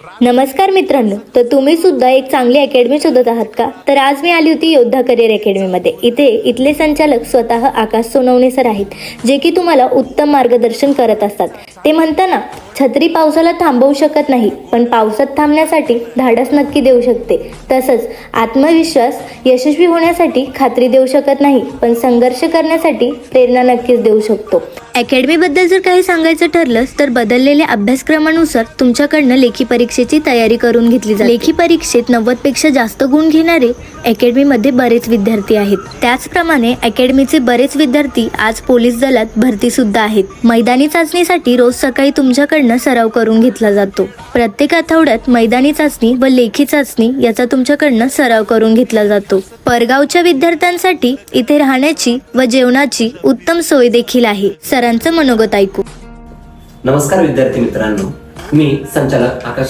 नमस्कार मित्रांनो, तर तुम्ही सुद्धा एक चांगली अकॅडमी शोधत आहात का? तर आज मी आली होती योद्धा करिअर अकॅडमीमध्ये. इथले संचालक स्वतः आकाश सोनवणे सर आहेत, जे की तुम्हाला उत्तम मार्गदर्शन करत असतात. ते म्हणताना छत्री पावसाला थांबवू शकत नाही, पण पावसात थांबण्यासाठी धाडस नक्की देऊ शकते. तसंच आत्मविश्वास यशस्वी होण्यासाठी खात्री देऊ शकत नाही, पण संघर्ष करण्यासाठी प्रेरणा नक्कीच देऊ शकतो. अकॅडमीबद्दल जर काही सांगायचं ठरलं तर बदललेल्या अभ्यासक्रमानुसार तुमच्याकडनं लेखी परीक्षेची तयारी करून घेतली जाते. लेखी परीक्षेत 90 पेक्षा जास्त गुण घेणारे अकॅडमीमध्ये बरेच विद्यार्थी आहेत. त्याचप्रमाणे अकॅडमीचे बरेच विद्यार्थी आज पोलीस दलात भरती सुद्धा आहेत. मैदानी चाचणीसाठी रोज सकाळी तुमच्याकडनं सराव करून घेतला जातो. प्रत्येक आठवड्यात मैदानी चाचणी व लेखी चाचणी याचा तुमच्याकडनं सराव करून घेतला जातो. परगावच्या विद्यार्थ्यांसाठी इथे राहण्याची व जेवणाची उत्तम सोय देखील आहे. सरांचं मनोगत ऐकू. नमस्कार विद्यार्थी मित्रांनो, मी संचालक आकाश